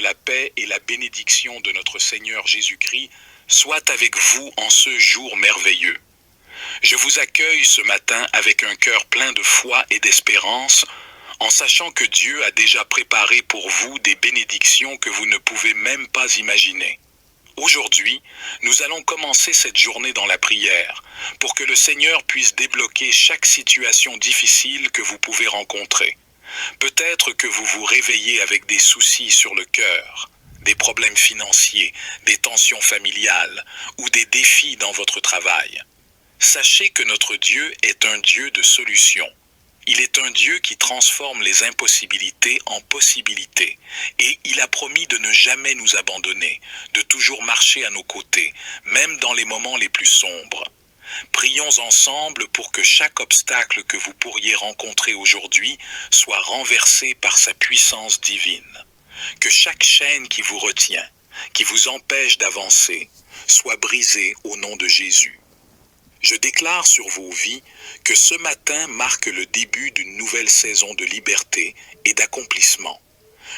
la paix et la bénédiction de notre Seigneur Jésus-Christ soient avec vous en ce jour merveilleux. Je vous accueille ce matin avec un cœur plein de foi et d'espérance, en sachant que Dieu a déjà préparé pour vous des bénédictions que vous ne pouvez même pas imaginer. Aujourd'hui, nous allons commencer cette journée dans la prière, pour que le Seigneur puisse débloquer chaque situation difficile que vous pouvez rencontrer. Peut-être que vous vous réveillez avec des soucis sur le cœur, des problèmes financiers, des tensions familiales ou des défis dans votre travail. Sachez que notre Dieu est un Dieu de solutions. Il est un Dieu qui transforme les impossibilités en possibilités, et il a promis de ne jamais nous abandonner, de toujours marcher à nos côtés, même dans les moments les plus sombres. Prions ensemble pour que chaque obstacle que vous pourriez rencontrer aujourd'hui soit renversé par sa puissance divine. Que chaque chaîne qui vous retient, qui vous empêche d'avancer, soit brisée au nom de Jésus. Je déclare sur vos vies que ce matin marque le début d'une nouvelle saison de liberté et d'accomplissement.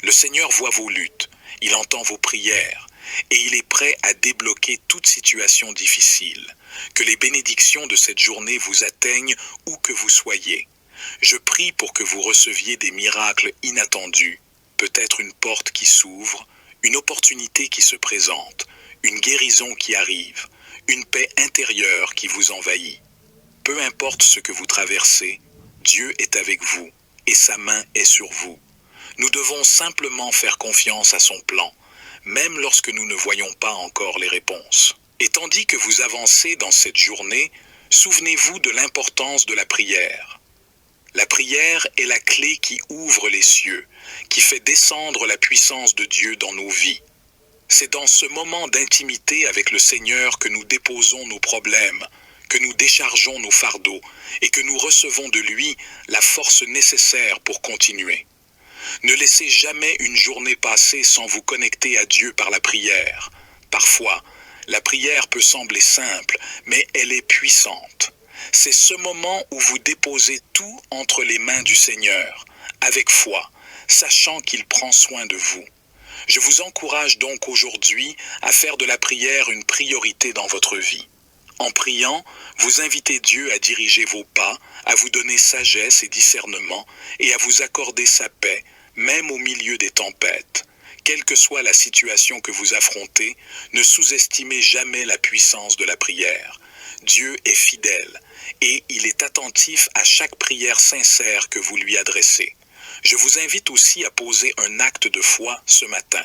Le Seigneur voit vos luttes, il entend vos prières et il est prêt à débloquer toute situation difficile. Que les bénédictions de cette journée vous atteignent où que vous soyez. Je prie pour que vous receviez des miracles inattendus, peut-être une porte qui s'ouvre, une opportunité qui se présente, une guérison qui arrive, une paix intérieure qui vous envahit. Peu importe ce que vous traversez, Dieu est avec vous et sa main est sur vous. Nous devons simplement faire confiance à son plan, même lorsque nous ne voyons pas encore les réponses. Et tandis que vous avancez dans cette journée, souvenez-vous de l'importance de la prière. La prière est la clé qui ouvre les cieux, qui fait descendre la puissance de Dieu dans nos vies. C'est dans ce moment d'intimité avec le Seigneur que nous déposons nos problèmes, que nous déchargeons nos fardeaux et que nous recevons de lui la force nécessaire pour continuer. Ne laissez jamais une journée passer sans vous connecter à Dieu par la prière. Parfois, la prière peut sembler simple, mais elle est puissante. C'est ce moment où vous déposez tout entre les mains du Seigneur, avec foi, sachant qu'il prend soin de vous. Je vous encourage donc aujourd'hui à faire de la prière une priorité dans votre vie. En priant, vous invitez Dieu à diriger vos pas, à vous donner sagesse et discernement et à vous accorder sa paix, même au milieu des tempêtes. Quelle que soit la situation que vous affrontez, ne sous-estimez jamais la puissance de la prière. Dieu est fidèle et il est attentif à chaque prière sincère que vous lui adressez. Je vous invite aussi à poser un acte de foi ce matin.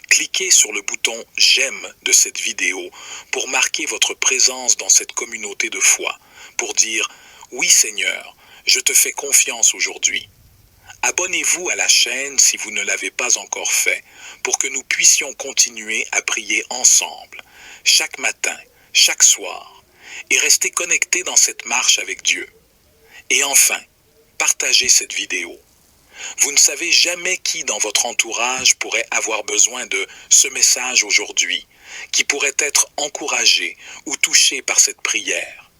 Cliquez sur le bouton « J'aime » de cette vidéo pour marquer votre présence dans cette communauté de foi, pour dire « Oui Seigneur, je te fais confiance aujourd'hui ». Abonnez-vous à la chaîne si vous ne l'avez pas encore fait, pour que nous puissions continuer à prier ensemble, chaque matin, chaque soir, et rester connectés dans cette marche avec Dieu. Et enfin, partagez cette vidéo. Vous ne savez jamais qui dans votre entourage pourrait avoir besoin de ce message aujourd'hui, qui pourrait être encouragé ou touché par cette prière.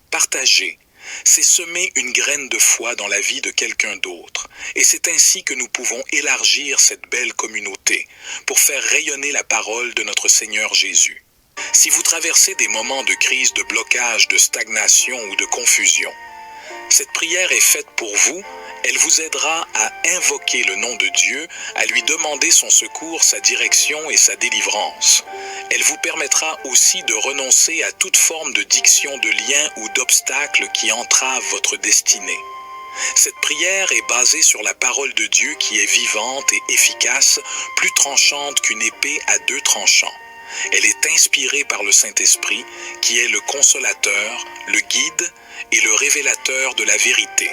Partager, c'est semer une graine de foi dans la vie de quelqu'un d'autre, et c'est ainsi que nous pouvons élargir cette belle communauté pour faire rayonner la parole de notre Seigneur Jésus. Si vous traversez des moments de crise, de blocage, de stagnation ou de confusion, cette prière est faite pour vous. Elle vous aidera à invoquer le nom de Dieu, à lui demander son secours, sa direction et sa délivrance. Elle vous permettra aussi de renoncer à toute forme de diction, de lien ou d'obstacle qui entrave votre destinée. Cette prière est basée sur la parole de Dieu qui est vivante et efficace, plus tranchante qu'une épée à deux tranchants. Elle est inspirée par le Saint-Esprit, qui est le consolateur, le guide et le révélateur de la vérité.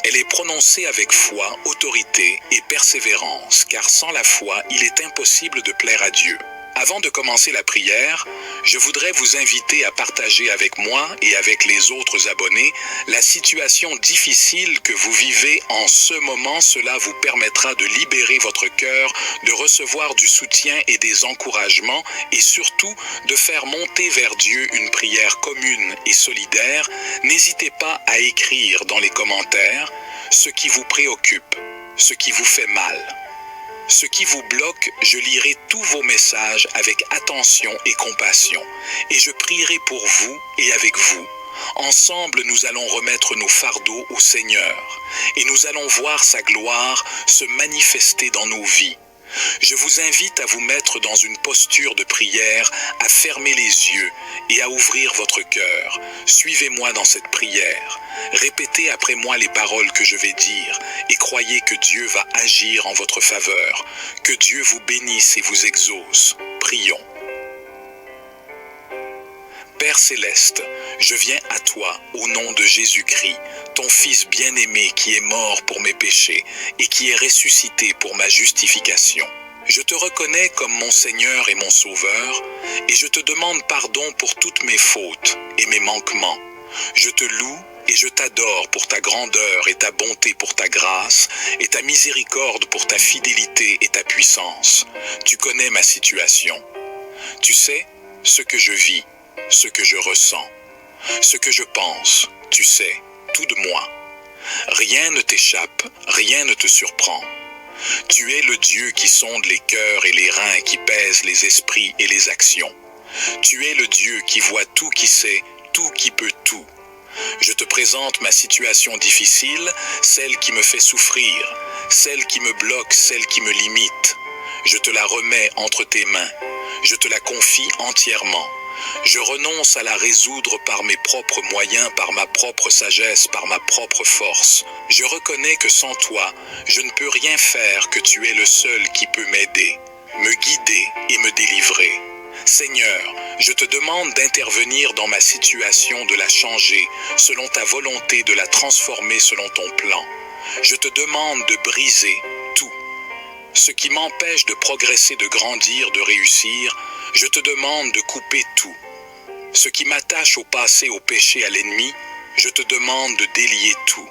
Elle est prononcée avec foi, autorité et persévérance, car sans la foi, il est impossible de plaire à Dieu. Avant de commencer la prière, je voudrais vous inviter à partager avec moi et avec les autres abonnés la situation difficile que vous vivez en ce moment. Cela vous permettra de libérer votre cœur, de recevoir du soutien et des encouragements et surtout de faire monter vers Dieu une prière commune et solidaire. N'hésitez pas à écrire dans les commentaires ce qui vous préoccupe, ce qui vous fait mal. Ce qui vous bloque, je lirai tous vos messages avec attention et compassion, et je prierai pour vous et avec vous. Ensemble, nous allons remettre nos fardeaux au Seigneur, et nous allons voir sa gloire se manifester dans nos vies. Je vous invite à vous mettre dans une posture de prière, à fermer les yeux et à ouvrir votre cœur. Suivez-moi dans cette prière. Répétez après moi les paroles que je vais dire et croyez que Dieu va agir en votre faveur. Que Dieu vous bénisse et vous exauce. Prions. Père céleste, je viens à toi au nom de Jésus-Christ, ton Fils bien-aimé qui est mort pour mes péchés et qui est ressuscité pour ma justification. Je te reconnais comme mon Seigneur et mon Sauveur, et je te demande pardon pour toutes mes fautes et mes manquements. Je te loue et je t'adore pour ta grandeur et ta bonté pour ta grâce, et ta miséricorde pour ta fidélité et ta puissance. Tu connais ma situation. Tu sais ce que je vis, ce que je ressens, ce que je pense, tu sais, tout de moi. Rien ne t'échappe, rien ne te surprend. Tu es le Dieu qui sonde les cœurs et les reins, qui pèse les esprits et les actions. Tu es le Dieu qui voit tout, qui sait tout, qui peut tout. Je te présente ma situation difficile, celle qui me fait souffrir, celle qui me bloque, celle qui me limite. Je te la remets entre tes mains. Je te la confie entièrement. Je renonce à la résoudre par mes propres moyens, par ma propre sagesse, par ma propre force. Je reconnais que sans toi, je ne peux rien faire, que tu es le seul qui peut m'aider, me guider et me délivrer. Seigneur, je te demande d'intervenir dans ma situation, de la changer selon ta volonté, de la transformer selon ton plan. Je te demande de briser tout. Ce qui m'empêche de progresser, de grandir, de réussir, je te demande de couper tout. Ce qui m'attache au passé, au péché, à l'ennemi, je te demande de délier tout.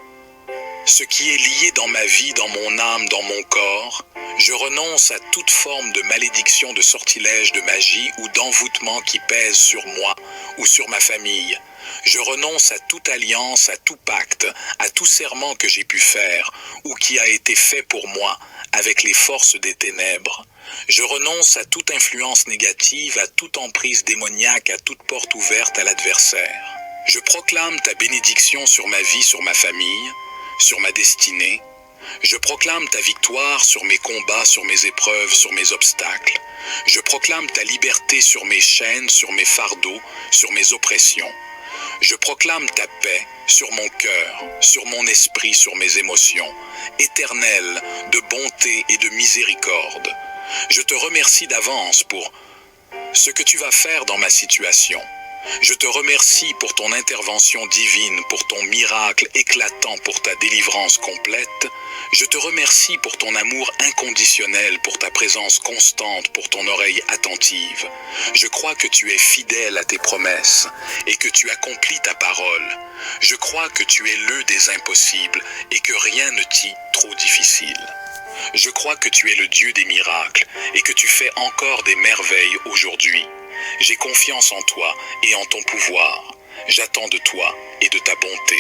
Ce qui est lié dans ma vie, dans mon âme, dans mon corps, je renonce à toute forme de malédiction, de sortilège, de magie ou d'envoûtement qui pèse sur moi ou sur ma famille. Je renonce à toute alliance, à tout pacte, à tout serment que j'ai pu faire ou qui a été fait pour moi avec les forces des ténèbres. Je renonce à toute influence négative, à toute emprise démoniaque, à toute porte ouverte à l'adversaire. Je proclame ta bénédiction sur ma vie, sur ma famille, sur ma destinée. Je proclame ta victoire sur mes combats, sur mes épreuves, sur mes obstacles. Je proclame ta liberté sur mes chaînes, sur mes fardeaux, sur mes oppressions. Je proclame ta paix sur mon cœur, sur mon esprit, sur mes émotions, éternelle de bonté et de miséricorde. Je te remercie d'avance pour ce que tu vas faire dans ma situation. Je te remercie pour ton intervention divine, pour ton miracle éclatant, pour ta délivrance complète. Je te remercie pour ton amour inconditionnel, pour ta présence constante, pour ton oreille attentive. Je crois que tu es fidèle à tes promesses et que tu accomplis ta parole. Je crois que tu es le des impossibles et que rien ne t'y trop difficile. Je crois que tu es le Dieu des miracles et que tu fais encore des merveilles aujourd'hui. J'ai confiance en toi et en ton pouvoir. J'attends de toi et de ta bonté.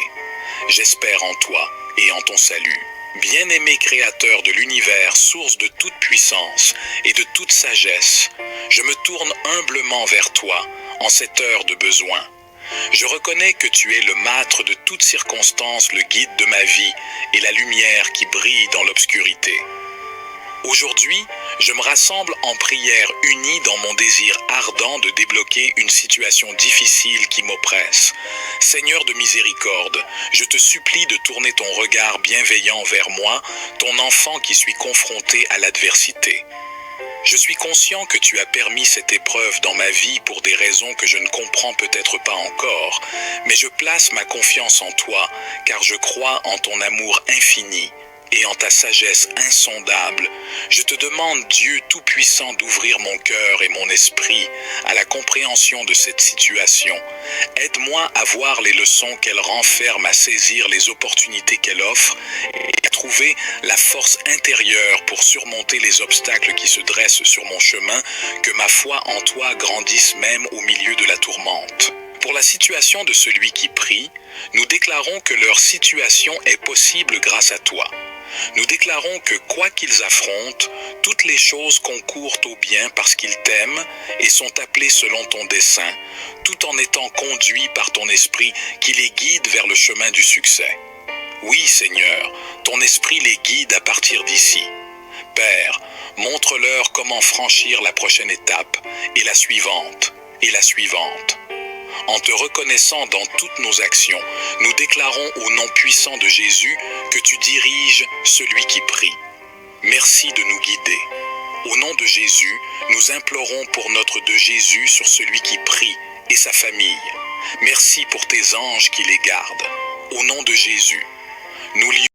J'espère en toi et en ton salut. Bien-aimé Créateur de l'univers, source de toute puissance et de toute sagesse, je me tourne humblement vers toi en cette heure de besoin. Je reconnais que tu es le maître de toutes circonstances, le guide de ma vie et la lumière qui brille dans l'obscurité. Aujourd'hui, je me rassemble en prière unie dans mon désir ardent de débloquer une situation difficile qui m'oppresse. Seigneur de miséricorde, je te supplie de tourner ton regard bienveillant vers moi, ton enfant qui suis confronté à l'adversité. Je suis conscient que tu as permis cette épreuve dans ma vie pour des raisons que je ne comprends peut-être pas encore, mais je place ma confiance en toi, car je crois en ton amour infini et en ta sagesse insondable. Je te demande, Dieu Tout-Puissant, d'ouvrir mon cœur et mon esprit à la compréhension de cette situation. Aide-moi à voir les leçons qu'elle renferme, à saisir les opportunités qu'elle offre et à trouver la force intérieure pour surmonter les obstacles qui se dressent sur mon chemin, que ma foi en toi grandisse même au milieu de la tourmente. Pour la situation de celui qui prie, nous déclarons que leur situation est possible grâce à toi. Nous déclarons que quoi qu'ils affrontent, toutes les choses concourent au bien parce qu'ils t'aiment et sont appelés selon ton dessein, tout en étant conduits par ton esprit qui les guide vers le chemin du succès. Oui, Seigneur, ton esprit les guide à partir d'ici. Père, montre-leur comment franchir la prochaine étape, et la suivante, et la suivante. En te reconnaissant dans toutes nos actions, nous déclarons au nom puissant de Jésus que tu diriges celui qui prie. Merci de nous guider. Au nom de Jésus, nous implorons pour notre de Jésus sur celui qui prie et sa famille. Merci pour tes anges qui les gardent. Au nom de Jésus, nous lions